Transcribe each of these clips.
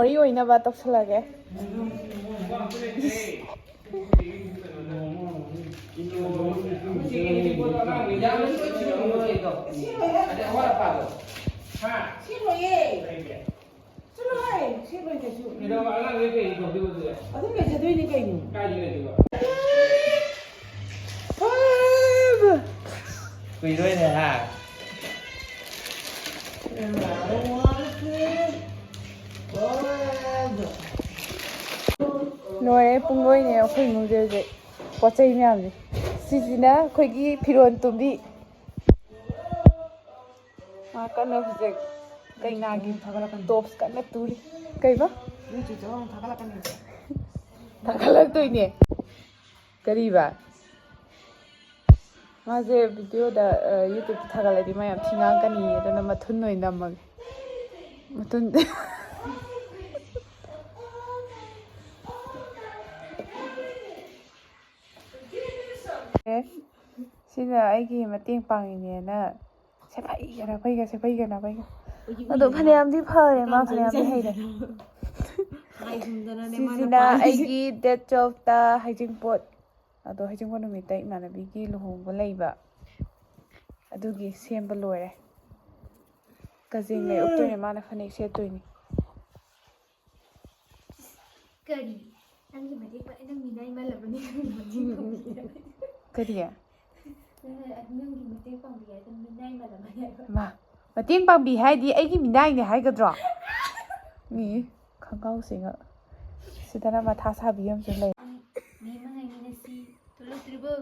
머리 오이나봐 떡슬라게. 노래 뿡거이네요. 거의 문제지. 꽂혀있냐면 시지나 거기 필요한 돈비. 아, 까나 그제 cây 나기 톱스 까나 túi. Cây 봐? 다갈락도이네. 그리바. 마제 비디오다 유튜브 다갈라디 마야 팅앙까니 에도나 마툰 노이나 막 마툰 Sina aigi mating pangine sepai ado phaneam di phare ma phaneam di haide Sina aigi date 12 ta Heijingpot ado Heijingpot numita imanabi gi luhongba leiba adugi semba loire kazing le uktoine mana phanek setoini kari nangi matik pa nang minai malle kariya nangi matik pang biya tan minai malle ma mating pangbi haidi aigi minai ne haigadro ni khangau singa sidana matha sabi am chu lei mi mangai ni si tolo tribo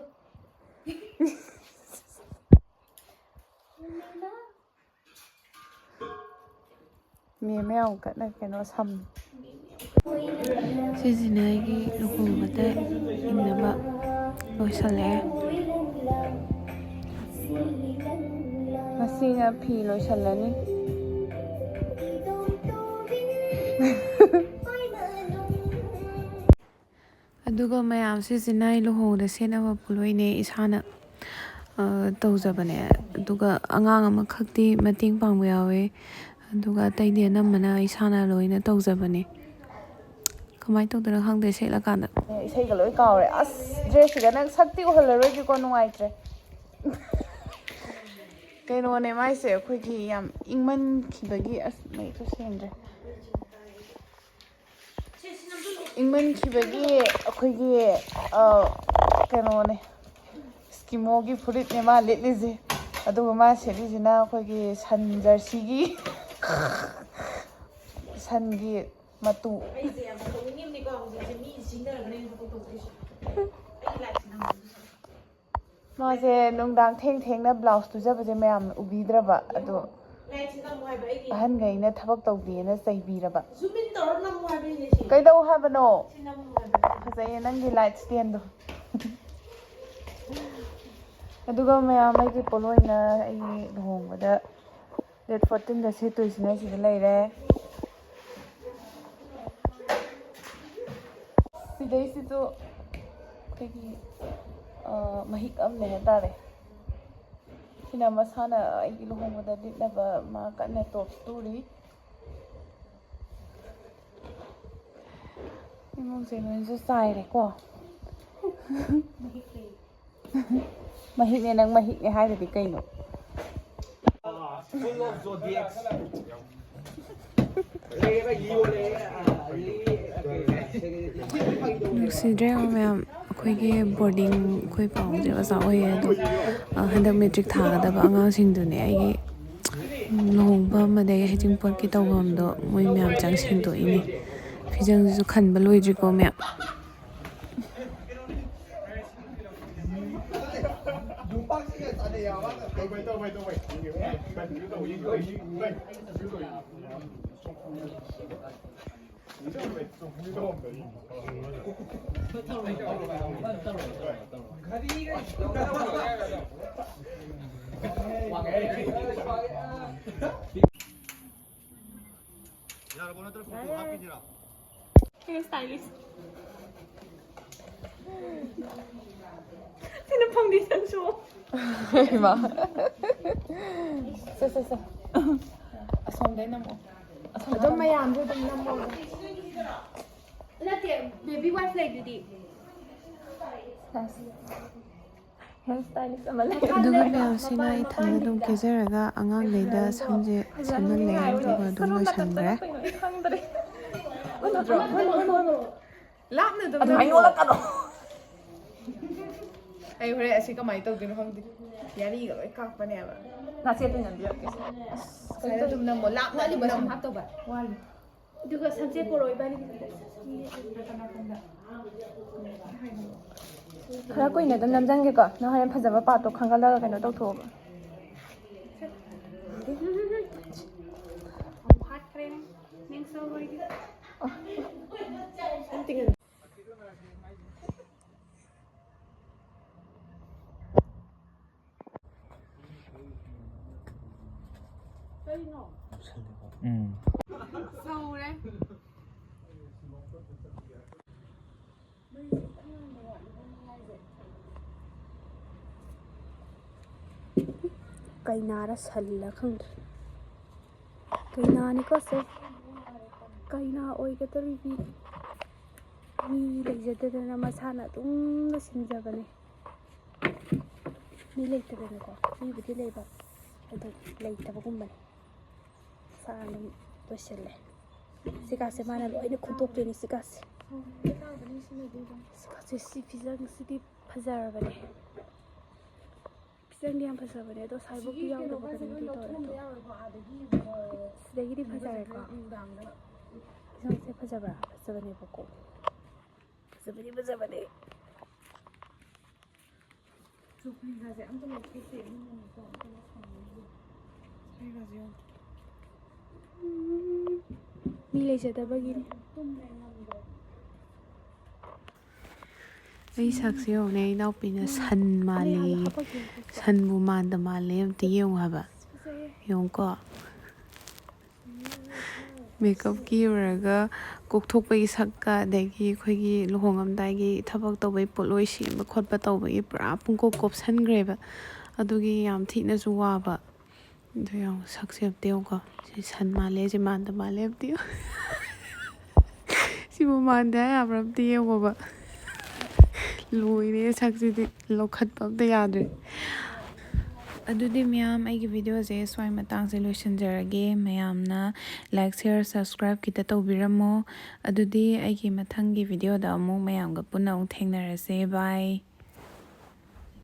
mi meow kana keno sam Sizinagi luhongba inaba loisale masina phi loisalani aduga mayam sizinai luhongda senaba puloine isana tawjabane aduga angang ama khakti mating pangba yawe aduga taide namana isana loina tawjabane kamai tawdara khangde sela kana isai ga loi kaure as dress ga nang sakti uhallaroi ki ko nuaitre keno ne mai se khoi ki yam ingman khibagi as mai to sendre ingman khibagi khoi gi keno ne skimo gi furit ne ma letlize adu ma seli jina khoi gi san jersey gi san gi matu माजे नुंगदांग थेंग थेंगना blouse तुजबजे मयाम उबिद्रबा अदो अहन गइना थबक तौदीना चैबीरबा कैदौ हाबनो फजय नंगी light stand दो अदुगा मयाम आइगी पोलोइना आइगी लुहोंगबदा date 14 दा सेतोइसिना सिदा लैरे सिदैसितो कई mahik amne hatare sina masana aigi luhongda ditnaba ma kana top story imong se non so sai re ko mahik ne nang mahik ne haide di kaino Sidre ma'am ꯑꯩꯈꯣꯏꯒꯤ boarding ꯑꯩꯈꯣꯏ ꯄꯥꯎꯁꯦ ꯑꯣꯖꯥ ꯑꯣꯏꯌꯦ ꯑꯗꯣ ꯍꯟꯗꯛ ꯃꯦꯇ꯭ꯔꯤꯛ ꯊꯥꯒꯗꯕ ꯑꯉꯥꯡꯁꯤꯡꯗꯨꯅꯦ ꯑꯩꯒꯤ ꯂꯨꯍꯣꯡꯕ ꯑꯃꯗꯒꯤ ꯍꯩꯖꯤꯡꯄꯣꯠꯀꯤ ꯇꯧꯐꯝꯗꯣ ꯃꯣꯏ ꯃꯌꯥꯝ ꯆꯪ ꯁꯦꯡꯗꯣꯛꯏꯅꯤ ꯐꯤꯖꯪꯁꯤꯁꯨ ꯈꯟꯕ ꯂꯣꯏꯗ꯭ꯔꯤꯀꯣ ꯃꯌꯥꯝ Hairstylist. Sino pang design show? Diba? Sa. Asong din na mo. ꯑꯗꯨꯝ ꯃꯌꯥꯝꯁꯨ ꯑꯗꯨꯝ ꯅꯝꯃꯣ ꯅꯠꯇꯦ ꯕꯦꯕꯤ ꯋꯥꯏꯐ ꯂꯩꯗꯨꯗꯤ ꯍꯦꯌꯔ ꯁ꯭ꯇꯥꯏꯂꯤꯁ ꯑꯃ ꯂꯩ ꯑꯗꯨꯒ ꯃꯌꯥꯝꯁꯤꯅ ꯏꯊꯟꯗ ꯑꯗꯨꯝ ꯀꯦꯖꯔꯒ ꯑꯉꯥꯡꯈꯩꯗ ꯁꯝꯁꯦ ꯁꯦꯝꯍꯜꯂꯦ ꯑꯗꯨꯒ ꯑꯗꯨꯝ ꯂꯣꯏꯁꯟꯈ꯭ꯔꯦ ꯈꯪꯗ꯭ꯔꯦ ꯂꯥꯞꯅ ꯑꯗꯨꯝ ꯑꯗꯨꯃꯥꯏꯅ ꯌꯣꯜꯂꯛꯀꯅꯣ ꯑꯩ ꯍꯣꯔꯦꯟ ꯑꯁꯤ ꯀꯃꯥꯏꯅ ꯇꯧꯗꯣꯏꯅꯣ ꯈꯪꯗꯦ ꯌꯥꯔꯤꯒ ꯂꯣꯏ ꯀꯥꯛꯄꯅꯦꯕ ꯅꯥꯆꯦꯠꯇ ꯅꯝꯕꯤꯔꯛꯀꯦ ꯑꯁ ꯑꯗꯨꯝ ꯅꯝꯃꯣ ꯂꯥꯞꯅ ꯑꯗꯨꯝ ꯅꯝꯃꯣ ꯍꯥꯞꯇꯧꯕ ꯋꯥꯠꯂꯤ ꯑꯗꯨꯒ ꯁꯝꯆꯦꯠ ꯄꯣꯔꯛꯑꯣ ꯏꯕꯥꯅꯤꯒꯤ ꯈꯔ ꯀꯨꯏꯅ ꯑꯗꯨꯝ ꯅꯝꯖꯟꯒꯦꯀꯣ ꯅꯪ ꯍꯣꯔꯦꯟ ꯐꯖꯕ ꯄꯥꯔꯠꯇꯣ ꯈꯪꯒꯠꯂꯒ ꯀꯩꯅꯣ ꯇꯧꯊꯣꯛꯑꯣꯕ ꯍꯥꯠꯈ꯭ꯔꯦꯅꯦ ꯅꯪ ꯁꯧꯔꯣꯏꯗꯤ ꯁꯧꯔꯦ ꯀꯩꯅꯥꯔ ꯁꯜꯂ ꯈꯪꯗ꯭ꯔꯦ ꯀꯩꯅꯥꯅꯤꯀꯣ ꯁꯦ ꯀꯩꯅꯥ ꯑꯣꯏꯒꯗꯧꯔꯤꯕꯤ ꯃꯤ ꯂꯩꯖꯗꯗꯅ ꯃꯁꯥꯅ ꯑꯗꯨꯝ ꯂꯣꯏꯁꯤꯟꯖꯕꯅꯦ ꯃꯤ ꯂꯩꯇꯗꯅꯀꯣ ꯃꯤꯕꯨꯗꯤ ꯂꯩꯕ ꯑꯗꯨ ꯂꯩꯇꯕꯒꯨꯝꯕꯅꯦ ꯃꯁꯥꯅ ꯑꯗꯨꯝ ꯂꯣꯏꯁꯤꯜꯂꯦ ꯁꯤꯀꯥꯁꯦ ꯃꯥꯅ ꯂꯣꯏꯅ ꯈꯨꯟꯇꯣꯛꯇꯣꯏꯅꯤ ꯁꯤꯀꯥꯁꯦ ꯁꯤ ꯐꯤꯖꯪꯁꯤꯗꯤ ꯐꯖꯔꯕꯅꯦ ꯐꯤꯖꯪꯗꯤ ꯌꯥꯝ ꯐꯖꯕꯅꯦ ꯑꯗꯣ ꯁꯥꯏꯕꯣꯛꯇꯤ ꯌꯥꯎꯗꯕ ꯀꯩꯅꯣꯝꯗꯤ ꯇꯧꯔꯦ ꯁꯤꯗꯒꯤꯗꯤ ꯐꯖꯔꯦꯀꯣ ꯐꯤꯖꯪꯁꯦ ꯐꯖꯕ꯭ꯔꯥ ꯐꯖꯕꯅꯦꯕꯀꯣ ꯐꯖꯕꯅꯦ ꯆꯨꯄ꯭ꯂꯤꯒꯥꯁꯦ ꯑꯝꯇ ꯂꯧꯊꯣꯛꯇꯦ ꯑꯗꯨꯅꯅꯦꯀꯣ ꯑꯝꯇ ꯂꯧꯊꯣꯛꯅꯤꯡꯉꯦ ꯆꯨꯄ꯭ꯂꯤꯒꯥꯁꯦ ꯌꯥꯎ ꯃꯤ ꯂꯩꯖꯗꯕꯒꯤꯅꯤ ꯑꯩ ꯁꯛꯁꯦ ꯌꯦꯡꯉꯨꯅꯦ ꯏꯅꯥꯎꯄꯤꯅ ꯁꯟ ꯃꯥꯜꯂꯦ ꯁꯟꯕꯨ ꯃꯥꯟꯗ ꯃꯥꯜꯂꯦ ꯑꯝꯇ ꯌꯦꯡꯉꯨ ꯍꯥꯏꯕ ꯌꯦꯡꯉꯨꯀꯣ ꯃꯦꯀꯞ ꯀꯤꯔꯨꯔꯒ ꯀꯣꯛꯊꯣꯛꯄꯒꯤ ꯁꯛꯀ ꯑꯗꯒꯤ ꯑꯩꯈꯣꯏꯒꯤ ꯂꯨꯍꯣꯡꯉꯝꯗꯥꯏꯒꯤ ꯊꯕꯛ ꯇꯧꯕꯒꯤ ꯄꯣꯠꯂꯣꯏ ꯁꯦꯝꯕ ꯈꯣꯠꯄ ꯇꯧꯕꯒꯤ ꯄꯨꯔꯥ ꯄꯨꯡꯀꯣꯞ ꯀꯣꯞꯁꯟꯈ꯭ꯔꯦꯕ ꯑꯗꯨꯒꯤ ꯌꯥꯝ ꯊꯤꯅꯁꯨ ꯋꯥꯕ ꯑꯗꯨ ꯌꯦꯡꯉꯣ ꯁꯛꯁꯦ ꯑꯝꯇ ꯌꯦꯡꯉꯨꯀꯣ ꯁꯤ ꯁꯟ ꯃꯥꯜꯂꯦ ꯁꯤ ꯃꯥꯟꯗ ꯃꯥꯜꯂꯦ ꯑꯝꯇ ꯌꯦꯡꯉꯨ ꯁꯤꯕꯨ ꯃꯥꯟꯗꯦ ꯍꯥꯏꯕ꯭ꯔꯥ ꯑꯝꯇ ꯌꯦꯡꯉꯣꯕ ꯂꯣꯏꯔꯦ ꯁꯛꯁꯤꯗꯤ ꯂꯧꯈꯠꯄ ꯑꯝꯇ ꯌꯥꯗ꯭ꯔꯦ ꯑꯗꯨꯗꯤ ꯃꯌꯥꯝ ꯑꯩꯒꯤ ꯚꯤꯗꯤꯑꯣꯁꯦ ꯁ꯭ꯋꯥꯏ ꯃꯇꯥꯡꯁꯦ ꯂꯣꯏꯁꯤꯟꯖꯔꯒꯦ ꯃꯌꯥꯝꯅ ꯂꯥꯏꯛ ꯁꯤꯌꯔ ꯁꯕꯁꯀ꯭ꯔꯥꯏꯕ ꯈꯤꯇ ꯇꯧꯕꯤꯔꯝꯃꯣ ꯑꯗꯨꯗꯤ ꯑꯩꯒꯤ ꯃꯊꯪꯒꯤ ꯚꯤꯗꯤꯑꯣꯗ ꯑꯃꯨꯛ ꯃꯌꯥꯝꯒ ꯄꯨꯟꯅ ꯑꯃꯨꯛ ꯊꯦꯡꯅꯔꯁꯦ ꯕꯥꯏ